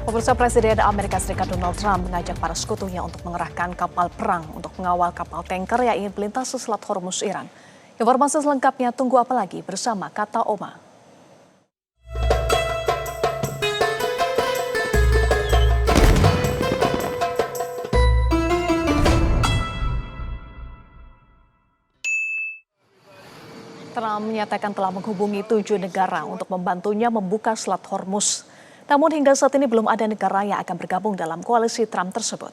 Pemirsa, Presiden Amerika Serikat Donald Trump mengajak para sekutunya untuk mengerahkan kapal perang untuk mengawal kapal tanker yang ingin melintas Selat Hormuz Iran. Informasi selengkapnya tunggu apa lagi bersama Kata Oma. Trump menyatakan telah menghubungi 7 negara untuk membantunya membuka Selat Hormuz. Namun hingga saat ini belum ada negara yang akan bergabung dalam koalisi Trump tersebut.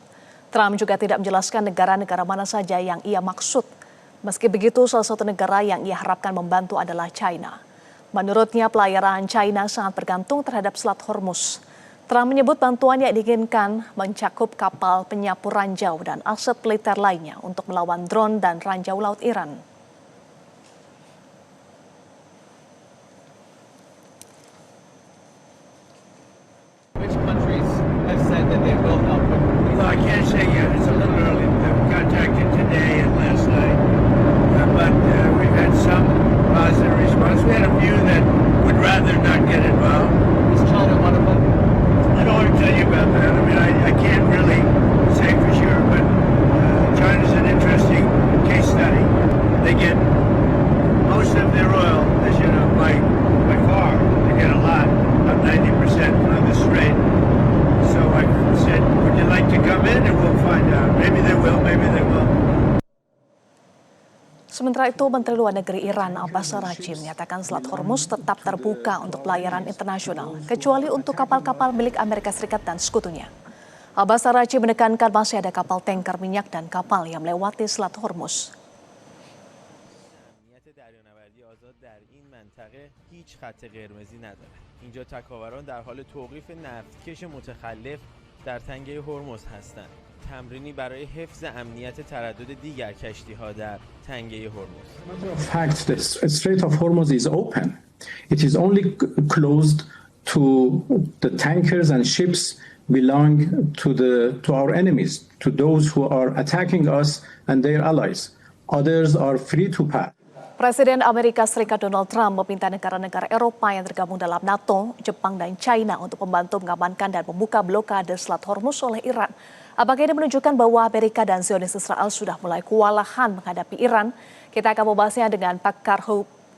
Trump juga tidak menjelaskan negara-negara mana saja yang ia maksud. Meski begitu, salah satu negara yang ia harapkan membantu adalah China. Menurutnya, pelayaran China sangat bergantung terhadap Selat Hormuz. Trump menyebut bantuan yang diinginkan mencakup kapal penyapu ranjau dan aset militer lainnya untuk melawan drone dan ranjau laut Iran. Which countries have said that they will help with these? Well, I can't say yet. It's a little early. I've contacted today and last night. But we've had some positive response. We had a few that would rather not get involved. Is China one of them? I don't want to tell you about that. I mean, I can't really say for sure, but China's an interesting case study. They get most of their oil, as you know, by far. They get a lot, about 90% through the strait. So I said, would you like to come in and we'll find out. Maybe they will, maybe they won't. Sementara itu, Menteri Luar Negeri Iran Abbas Araghchi menyatakan Selat Hormuz tetap terbuka untuk pelayaran internasional, kecuali untuk kapal-kapal milik Amerika Serikat dan sekutunya. Abbas Araghchi menekankan masih ada kapal tanker minyak dan kapal yang melewati Selat Hormuz. اینجا تکاوران در حال توقیف نفتکش متخلف در تنگه هرمز هستند. تمرینی برای حفظ امنیت تردد دیگر کشتی‌ها در تنگه هرمز. Fact, the Strait of Hormuz is open. It is only closed to the tankers and ships belong to our enemies, to those who are attacking us and their allies. Others are free to pass. Presiden Amerika Serikat Donald Trump meminta negara-negara Eropa yang tergabung dalam NATO, Jepang, dan China untuk membantu mengamankan dan membuka blokade Selat Hormuz oleh Iran. Apakah ini menunjukkan bahwa Amerika dan Zionis Israel sudah mulai kewalahan menghadapi Iran? Kita akan membahasnya dengan pakar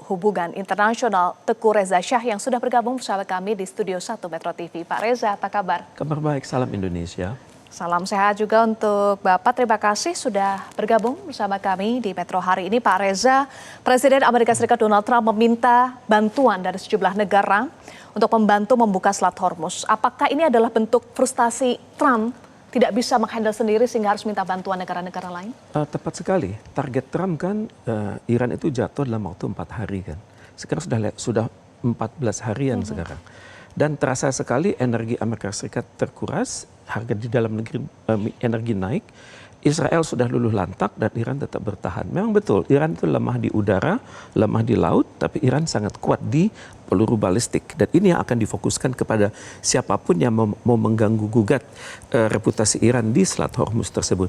hubungan internasional Teguh Reza Shah yang sudah bergabung bersama kami di Studio 1 Metro TV. Pak Reza, apa kabar? Kabar baik, salam Indonesia. Salam sehat juga untuk Bapak. Terima kasih sudah bergabung bersama kami di Metro hari ini. Pak Reza, Presiden Amerika Serikat Donald Trump meminta bantuan dari sejumlah negara untuk membantu membuka Selat Hormuz. Apakah ini adalah bentuk frustasi Trump tidak bisa menghandle sendiri sehingga harus minta bantuan negara-negara lain? Tepat sekali. Target Trump kan Iran itu jatuh dalam waktu 4 hari kan. Sekarang sudah 14 harian sekarang. Dan terasa sekali energi Amerika Serikat terkuras, harga di dalam negeri energi naik, Israel sudah luluh lantak dan Iran tetap bertahan. Memang betul, Iran itu lemah di udara, lemah di laut, tapi Iran sangat kuat di peluru balistik. Dan ini yang akan difokuskan kepada siapapun yang mau mengganggu gugat reputasi Iran di Selat Hormuz tersebut.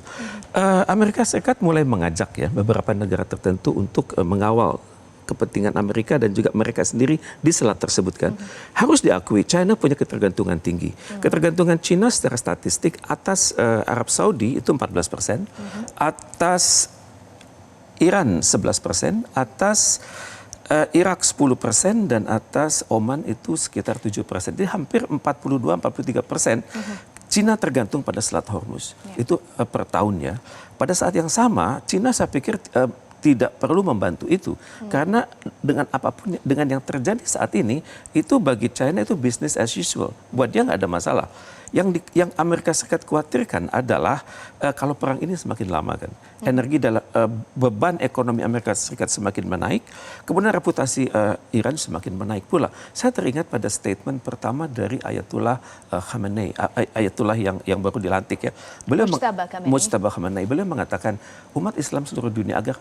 Amerika Serikat mulai mengajak ya beberapa negara tertentu untuk mengawal kepentingan Amerika dan juga mereka sendiri di selat tersebut kan. Harus diakui China punya ketergantungan tinggi. Ketergantungan China secara statistik atas Arab Saudi itu 14%, atas Iran 11%, atas Irak 10% dan atas Oman itu sekitar 7%. Jadi hampir 42-43%. Cina tergantung pada Selat Hormuz. Itu per tahunnya. Pada saat yang sama, Cina saya pikir tidak perlu membantu itu karena dengan apapun dengan yang terjadi saat ini itu bagi China itu business as usual, buat dia nggak ada masalah. Yang Amerika Serikat khawatirkan adalah kalau perang ini semakin lama kan, energi dalam beban ekonomi Amerika Serikat semakin menaik, kemudian reputasi Iran semakin menaik pula. Saya teringat pada statement pertama dari Ayatullah Khamenei, Ayatullah yang baru dilantik ya. Beliau Mujtaba Khamenei, beliau mengatakan umat Islam seluruh dunia agar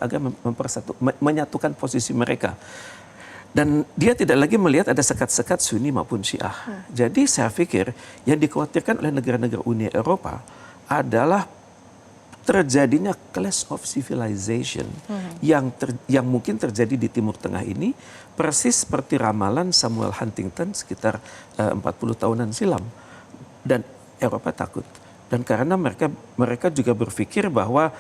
menyatukan posisi mereka. Dan dia tidak lagi melihat ada sekat-sekat Sunni maupun Syiah. Jadi saya pikir yang dikhawatirkan oleh negara-negara Uni Eropa adalah terjadinya clash of civilization yang mungkin terjadi di Timur Tengah ini persis seperti ramalan Samuel Huntington sekitar 40 tahunan silam. Dan Eropa takut. Dan karena mereka juga berpikir bahwa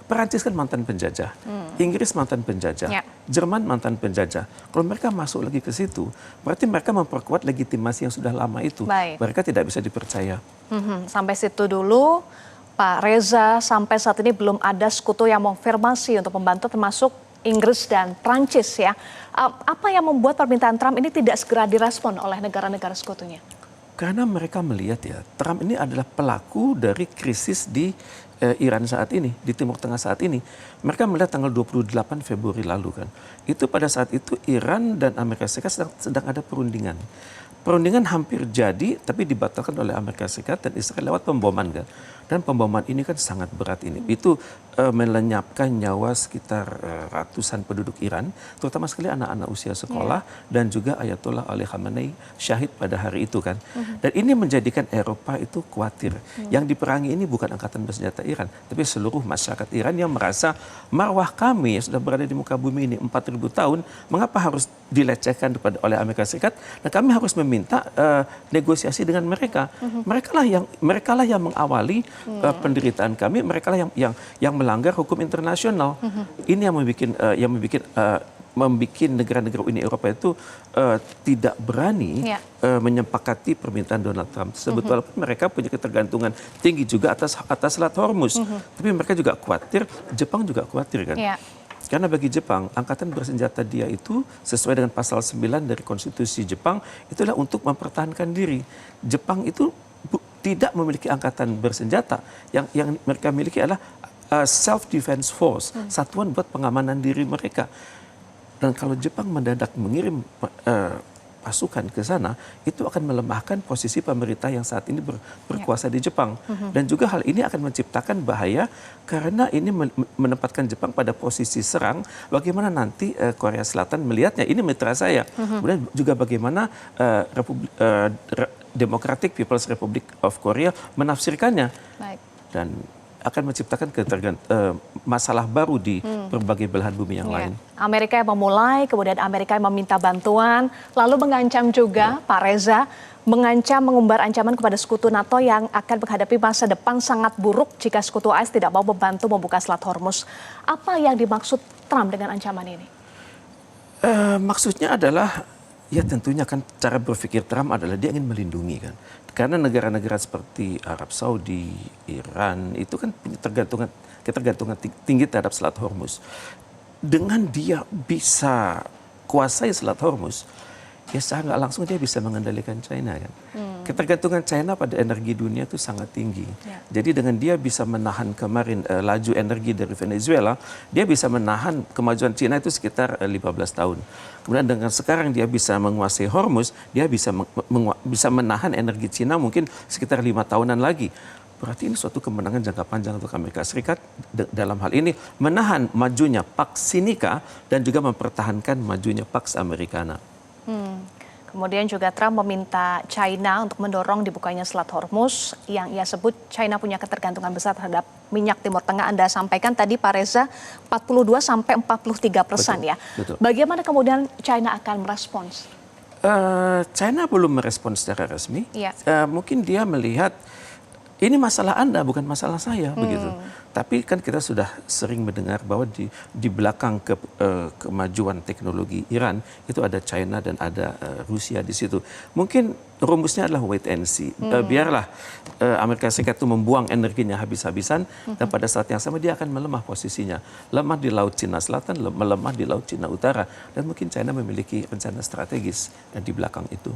Perancis kan mantan penjajah, Inggris mantan penjajah, Jerman mantan penjajah. Kalau mereka masuk lagi ke situ, berarti mereka memperkuat legitimasi yang sudah lama itu. Mereka tidak bisa dipercaya. Sampai situ dulu, Pak Reza, sampai saat ini belum ada sekutu yang mengonfirmasi untuk membantu, termasuk Inggris dan Prancis ya. Apa yang membuat permintaan Trump ini tidak segera direspon oleh negara-negara sekutunya? Karena mereka melihat ya, Trump ini adalah pelaku dari krisis di Iran saat ini, di Timur Tengah saat ini. Mereka melihat tanggal 28 Februari lalu kan. Itu pada saat itu Iran dan Amerika Serikat sedang ada perundingan. Perundingan hampir jadi, tapi dibatalkan oleh Amerika Serikat dan Israel lewat pemboman kan. Dan pemboman ini kan sangat berat ini. Itu melenyapkan nyawa sekitar ratusan penduduk Iran, terutama sekali anak-anak usia sekolah dan juga Ayatollah Ali Khamenei syahid pada hari itu kan. Dan ini menjadikan Eropa itu khawatir. Yang diperangi ini bukan angkatan bersenjata Iran, tapi seluruh masyarakat Iran yang merasa marwah kami yang sudah berada di muka bumi ini 4.000 tahun, mengapa harus dilecehkan oleh Amerika Serikat? Dan kami harus meminta negosiasi dengan mereka. Mereka lah yang mengawali penderitaan kami, mereka lah yang melanggar hukum internasional. Ini yang membuat negara-negara Uni Eropa itu tidak berani menyepakati permintaan Donald Trump tersebut. Walaupun mereka punya ketergantungan tinggi juga atas Selat Hormuz, tapi mereka juga khawatir, Jepang juga khawatir kan. Karena bagi Jepang, angkatan bersenjata dia itu sesuai dengan pasal 9 dari konstitusi Jepang, itulah untuk mempertahankan diri. Jepang itu tidak memiliki angkatan bersenjata. Yang mereka miliki adalah self-defense force, satuan buat pengamanan diri mereka. Dan kalau Jepang mendadak mengirim pasukan ke sana, itu akan melemahkan posisi pemerintah yang saat ini berkuasa di Jepang. Dan juga hal ini akan menciptakan bahaya karena ini menempatkan Jepang pada posisi serang. Bagaimana nanti Korea Selatan melihatnya, ini mitra saya. Kemudian juga bagaimana Democratic People's Republic of Korea menafsirkannya. Dan akan menciptakan masalah baru di berbagai belahan bumi yang lain. Amerika yang memulai, kemudian Amerika yang meminta bantuan, lalu mengancam juga, Pak Reza, mengumbar ancaman kepada sekutu NATO yang akan menghadapi masa depan sangat buruk jika sekutu AS tidak mau membantu membuka Selat Hormuz. Apa yang dimaksud Trump dengan ancaman ini? Maksudnya adalah, ya tentunya kan cara berpikir Trump adalah dia ingin melindungi kan. Karena negara-negara seperti Arab Saudi, Iran, itu kan punya ketergantungan tinggi terhadap Selat Hormuz. Dengan dia bisa kuasai Selat Hormuz, ya secara nggak langsung dia bisa mengendalikan China kan. Ketergantungan China pada energi dunia itu sangat tinggi. Jadi dengan dia bisa menahan kemarin laju energi dari Venezuela, dia bisa menahan kemajuan China itu sekitar 15 tahun. Kemudian dengan sekarang dia bisa menguasai Hormuz, dia bisa menahan energi China mungkin sekitar 5 tahunan lagi. Berarti ini suatu kemenangan jangka panjang untuk Amerika Serikat dalam hal ini menahan majunya Pax Sinica dan juga mempertahankan majunya Pax Americana. Kemudian juga Trump meminta China untuk mendorong dibukanya Selat Hormuz yang ia sebut China punya ketergantungan besar terhadap minyak Timur Tengah. Anda sampaikan tadi Pak Reza 42-43% ya. Betul. Bagaimana kemudian China akan merespons? China belum merespons secara resmi. Mungkin dia melihat ini masalah Anda bukan masalah saya begitu. Tapi kan kita sudah sering mendengar bahwa di belakang kemajuan teknologi Iran itu ada China dan ada Rusia di situ. Mungkin rumusnya adalah wait and see. Biarlah Amerika Serikat itu membuang energinya habis-habisan dan pada saat yang sama dia akan melemah posisinya. Lemah di Laut Cina Selatan, melemah di Laut Cina Utara dan mungkin China memiliki rencana strategis di belakang itu.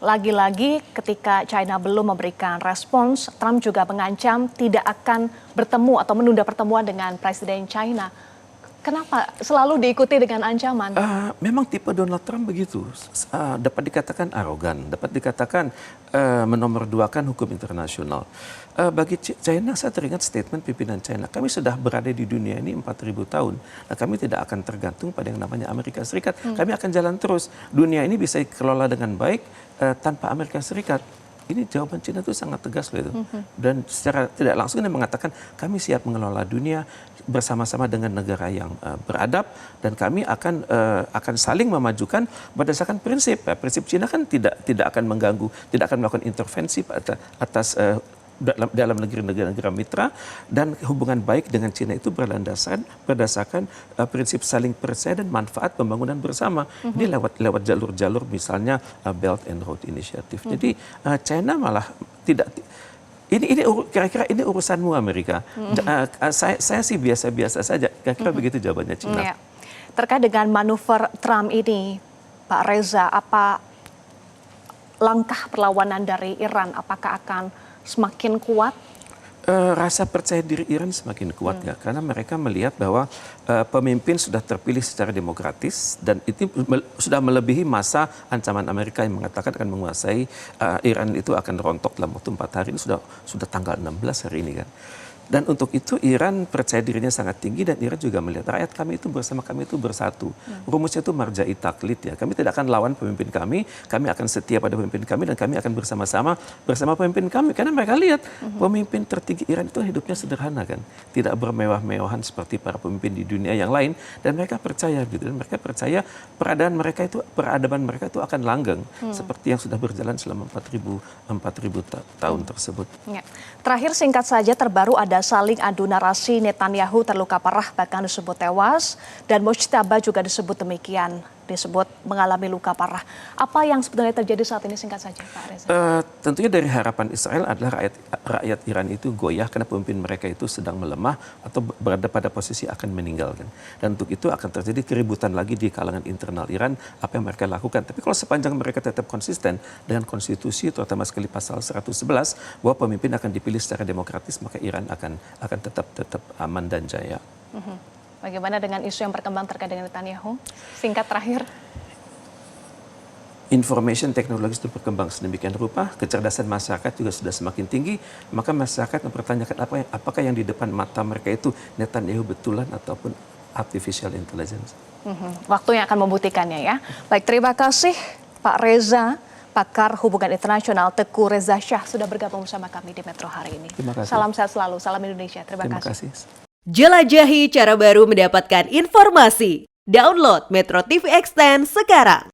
Lagi-lagi ketika China belum memberikan respons, Trump juga mengancam tidak akan bertemu atau menunda pertemuan dengan Presiden China. Kenapa selalu diikuti dengan ancaman? Memang tipe Donald Trump begitu. Dapat dikatakan arogan, dapat dikatakan menomorduakan hukum internasional. Bagi China, saya teringat statement pimpinan China. Kami sudah berada di dunia ini 4.000 tahun. Nah, kami tidak akan tergantung pada yang namanya Amerika Serikat. Kami akan jalan terus. Dunia ini bisa dikelola dengan baik tanpa Amerika Serikat. ini jawaban China itu sangat tegas loh itu. Dan secara tidak langsung dia mengatakan kami siap mengelola dunia bersama-sama dengan negara yang beradab dan kami akan saling memajukan berdasarkan prinsip. Prinsip China kan tidak akan mengganggu, tidak akan melakukan intervensi atas dalam negeri negara mitra, dan hubungan baik dengan China itu berdasarkan prinsip saling percaya dan manfaat pembangunan bersama. Ini lewat jalur-jalur misalnya Belt and Road Initiative. Jadi China malah tidak. Ini kira-kira ini urusanmu Amerika. Saya sih biasa-biasa saja. Kira-kira begitu jawabannya China. Ya. Terkait dengan manuver Trump ini, Pak Reza, apa langkah perlawanan dari Iran? Apakah akan semakin kuat? Rasa percaya diri Iran semakin kuat ya, karena mereka melihat bahwa pemimpin sudah terpilih secara demokratis dan itu sudah melebihi masa ancaman Amerika yang mengatakan akan menguasai Iran itu akan rontok dalam waktu 4 hari. Ini sudah tanggal 16 hari ini kan. Dan untuk itu Iran percaya dirinya sangat tinggi dan Iran juga melihat rakyat kami itu bersama kami itu bersatu. Rumusnya itu marja'i taklid ya. Kami tidak akan lawan pemimpin kami akan setia pada pemimpin kami dan kami akan bersama-sama bersama pemimpin kami. Karena mereka lihat pemimpin tertinggi Iran itu hidupnya sederhana kan. Tidak bermewah-mewahan seperti para pemimpin di dunia yang lain dan mereka percaya gitu. Dan mereka percaya peradaban mereka itu akan langgeng seperti yang sudah berjalan selama 4.000 tahun tersebut. Ya. Terakhir singkat saja, terbaru ada saling adu narasi Netanyahu terluka parah bahkan disebut tewas dan Mujtaba juga disebut demikian, disebut mengalami luka parah. Apa yang sebenarnya terjadi saat ini singkat saja Pak Reza? Tentunya dari harapan Israel adalah rakyat Iran itu goyah karena pemimpin mereka itu sedang melemah atau berada pada posisi akan meninggalkan. Dan untuk itu akan terjadi keributan lagi di kalangan internal Iran apa yang mereka lakukan. Tapi kalau sepanjang mereka tetap konsisten dengan konstitusi terutama sekali pasal 111 bahwa pemimpin akan dipilih secara demokratis maka Iran akan tetap aman dan jaya. Bagaimana dengan isu yang berkembang terkait dengan Netanyahu? Singkat terakhir. Information teknologi sudah berkembang sedemikian rupa, kecerdasan masyarakat juga sudah semakin tinggi, maka masyarakat mempertanyakan apakah yang di depan mata mereka itu Netanyahu betulan ataupun artificial intelligence. Waktu yang akan membuktikannya ya. Baik, terima kasih Pak Reza, pakar hubungan internasional Teguh Reza Shah sudah bergabung bersama kami di Metro hari ini. Terima kasih. Salam sehat selalu, salam Indonesia. Terima kasih. Jelajahi cara baru mendapatkan informasi. Download Metro TV Extend sekarang.